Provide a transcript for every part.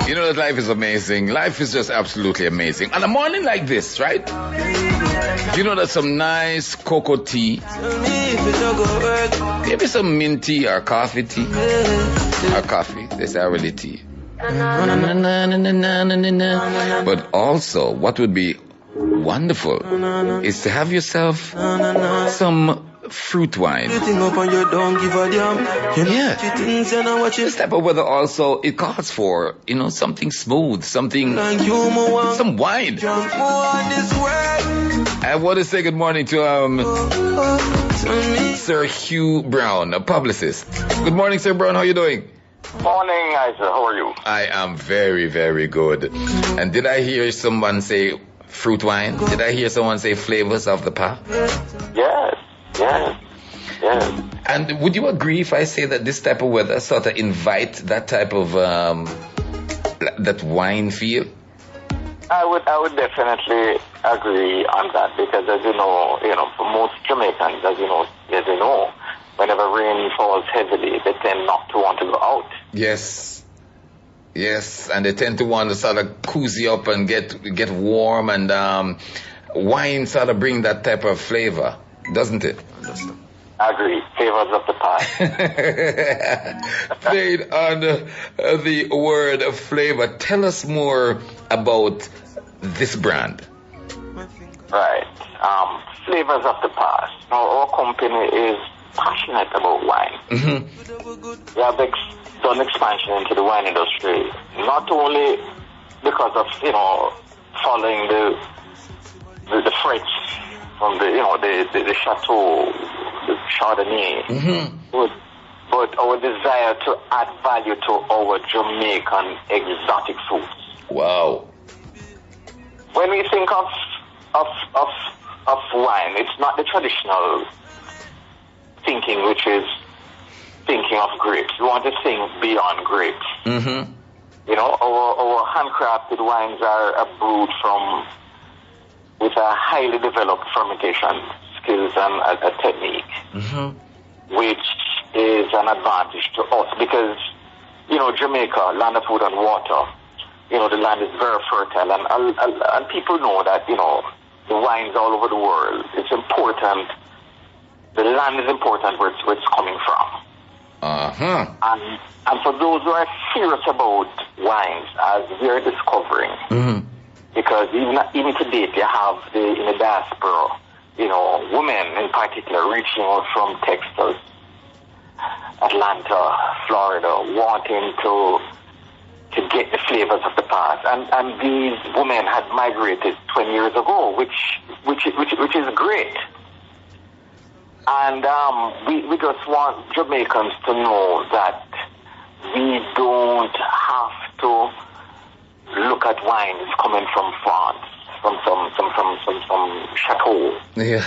You know that life is amazing. Life is just absolutely amazing. On a morning like this, right? You know that some nice cocoa tea, maybe some mint tea or coffee tea, or coffee. They say really tea. But also, what would be wonderful is to have yourself some fruit wine. Yeah. This type of weather also, it calls for, something smooth, some wine. I want to say good morning to Sir Hugh Brown, a publicist. Good morning, Sir Brown. How are you doing? Morning, Isaac. How are you? I am very, very good. And did I hear someone say fruit wine? Did I hear someone say flavors of the past? Yes. And would you agree if I say that this type of weather sort of invite that type of that wine feel? I would definitely agree on that because, as you know, for most Jamaicans, as you know, whenever rain falls heavily, they tend not to want to go out. Yes, and they tend to want to sort of cozy up and get warm, and wine sort of bring that type of flavor, doesn't it? Agree. Flavors of the past. Played on the word flavor. Tell us more about this brand. Right. Flavors of the past. Now, our company is passionate about wine. Mm-hmm. We have done expansion into the wine industry, not only because of, following the French from the Chateau, the Chardonnay, mm-hmm. but our desire to add value to our Jamaican exotic foods. Wow. When we think of wine, it's not the traditional thinking, which is thinking of grapes. We want to think beyond grapes. Mm-hmm. Our handcrafted wines are brewed with a highly developed fermentation skills and a technique, mm-hmm. which is an advantage to us because, Jamaica, land of food and water, the land is very fertile, and people know that, the wines all over the world, it's important. The land is important where it's coming from. Uh-huh. And for those who are serious about wines, as we are discovering, mm-hmm. because even to date, you have in the diaspora, women in particular reaching out from Texas, Atlanta, Florida, wanting to get the flavors of the past. And these women had migrated 20 years ago, which is great. And we just want Jamaicans to know that we don't have to look at wines coming from France, from some chateau. Yeah.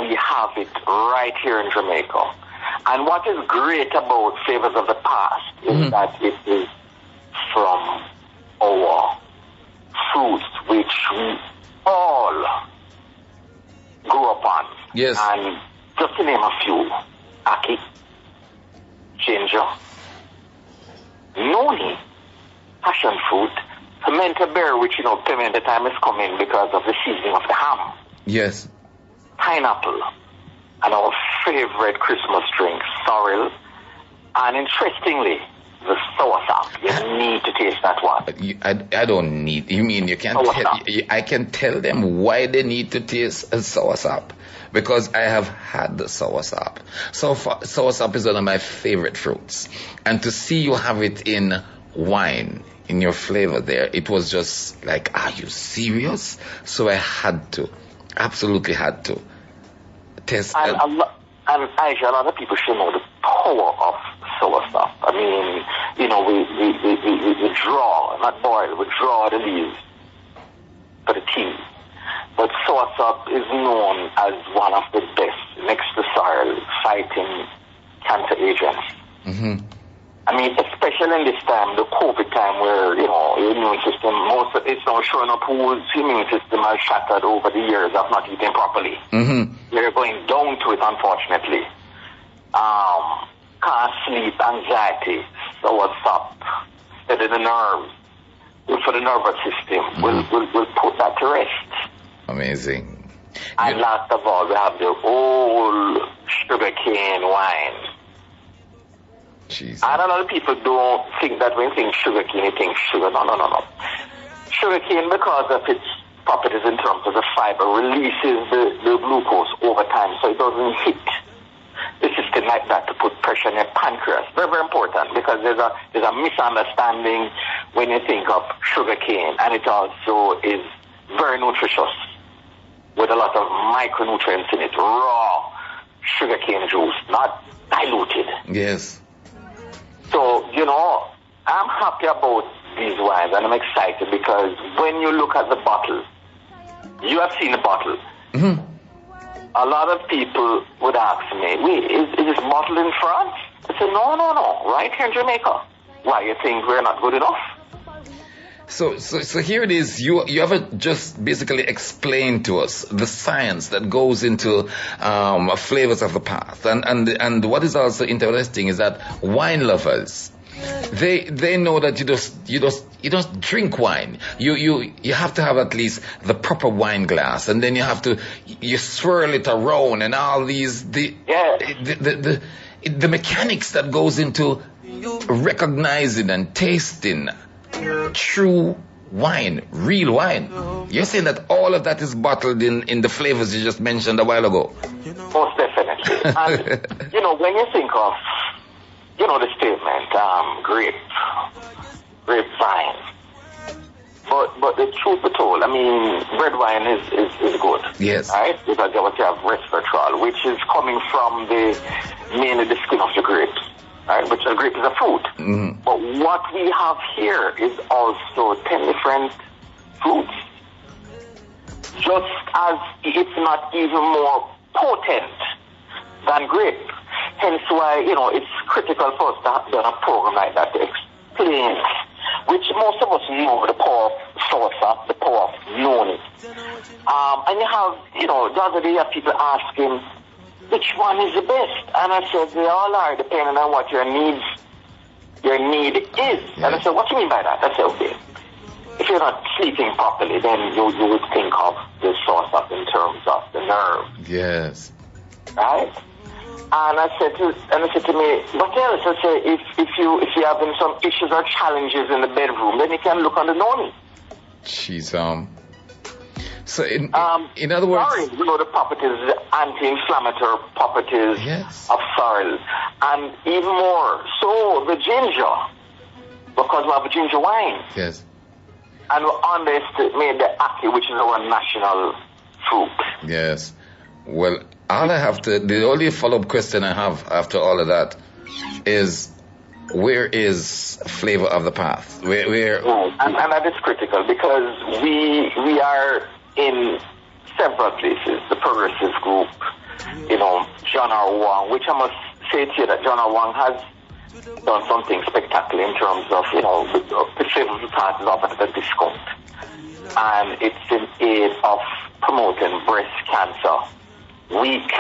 We have it right here in Jamaica. And what is great about Flavors of the Past is mm-hmm. that it is from our fruits, which we all grew up on. Yes. And just to name a few, ackee, ginger, noni, passion fruit, pimento berry, which, pimento time is coming because of the seasoning of the ham. Yes. Pineapple, and our favorite Christmas drink, sorrel, and interestingly, the soursop. You need to taste that one. I don't need. You mean you can't tell? I can tell them why they need to taste a soursop. Because I have had the soursop. Soursop is one of my favorite fruits. And to see you have it in wine, in your flavor there, it was just like, are you serious? So I had to, absolutely had to taste. And Aisha, a lot of people should know the power of soursop. I mean, we draw, not boil, we draw the leaves for the tea. But soursop is known as one of the best, next to sorrel, fighting cancer agents. Mm-hmm. I mean, especially in this time, the COVID time, where, your immune system, it's now showing up whose immune system has shattered over the years of not eating properly. Mm-hmm. We're going down to it, unfortunately. Can't sleep, anxiety, soursop steady the nerves, good for the nervous system. We'll put that to rest. Amazing. And last of all, we have the old sugarcane wine. Jesus. And a lot of people don't think that when you think sugarcane, you think sugar. No. Sugarcane, because of its properties in terms of the fiber, releases the glucose over time, so it doesn't hit the system like that to put pressure on your pancreas. Very, very important, because there's a misunderstanding when you think of sugarcane, and it also is very nutritious with a lot of micronutrients in it. Raw sugarcane juice, not diluted. Yes. So, I'm happy about these wines, and I'm excited because when you look at the bottle, you have seen the bottle. Mm-hmm. A lot of people would ask me, wait, is this bottle in France? I said, no, right here in Jamaica. Why, you think we're not good enough? So here it is. You have just basically explained to us the science that goes into flavors of the past, and what is also interesting is that wine lovers, they know that you just drink wine. You have to have at least the proper wine glass, and then you swirl it around, and all these the mechanics that goes into recognizing and tasting true wine, real wine. You're saying that all of that is bottled in the flavors you just mentioned a while ago? Most definitely. And, when you think of, the statement, grapevine. But the truth be told, red wine is good. Yes. Right? Because you have resveratrol, which is coming from mainly the skin of the grapes. Right, which a grape is a fruit. Mm-hmm. But what we have here is also 10 different fruits. Just as it's not even more potent than grape. Hence why, it's critical for us to have done a program like that to explain, which most of us know the power of salsa, the power of noni. And you have, the other day you have people asking, which one is the best? And I said, they all are, depending on what your need is. Yes. And I said, what do you mean by that? I said, okay, if you're not sleeping properly, then you would think of the source up in terms of the nerve. Yes. Right? And I said to me, what else? I said, if you're having some issues or challenges in the bedroom, then you can look on the noni. Jeez, so in other words, sorrel, the properties, the anti-inflammatory properties of sorrel, and even more so the ginger, because we have a ginger wine. Yes. And we underestimate the ackee, which is our national fruit. Yes. Well, the only follow-up question I have after all of that is, where is Flavor of the Path? Where? And that is critical, because we are in several places. The Progressive Group, John R. Wang, which I must say to you that John R. Wang has done something spectacular in terms of, the Flavor of the Path is offered at a discount. And it's in aid of promoting breast cancer week.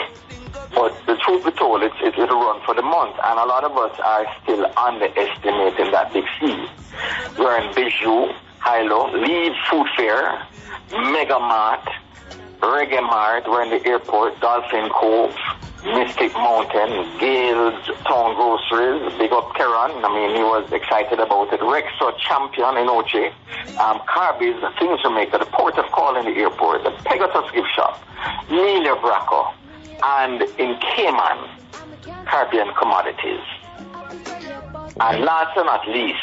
But the truth be told, it'll run for the month, and a lot of us are still underestimating that big C. We're in Bijou, Hilo, Leeds Food Fair, Mega Mart, Reggae Mart, we're in the airport, Dolphin Cove, Mystic Mountain, Gale's Town Groceries, big up Keran, he was excited about it, Rexo Champion in Oche, Carby's, Things to Make, the Port of Call in the airport, the Pegasus Gift Shop, Nelia Bracco, and in Cayman, Caribbean Commodities. And last but not least,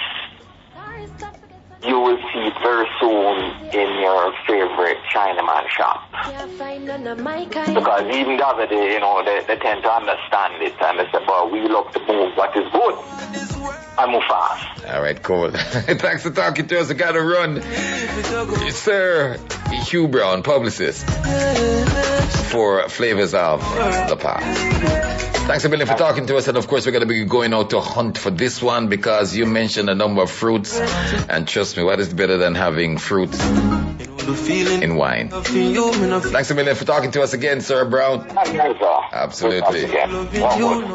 you will see it very soon in your favorite Chinaman shop. Because even the other day, they tend to understand it, and they say, well, we love to move what is good and move fast. All right, cool. Thanks for talking to us. I got to run. Sir Hugh Brown, publicist for Flavors of the Past. Thanks a million for talking to us, and of course we're going to be going out to hunt for this one, because you mentioned a number of fruits, and trust me, what is better than having fruit in wine. Thanks a million for talking to us again, Sir Brown. Absolutely. No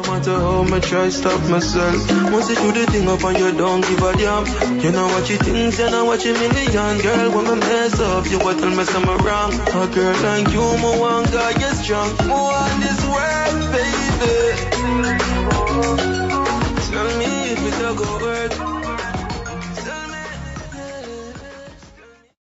matter how much I stop myself, once you do the thing up and you don't give a damn. You know what you think, you know what you million. Girl, when I mess up, you will tell me something wrong. A girl like you, my one guy, you're strong. More on this world, baby. Tell me if it's a go work.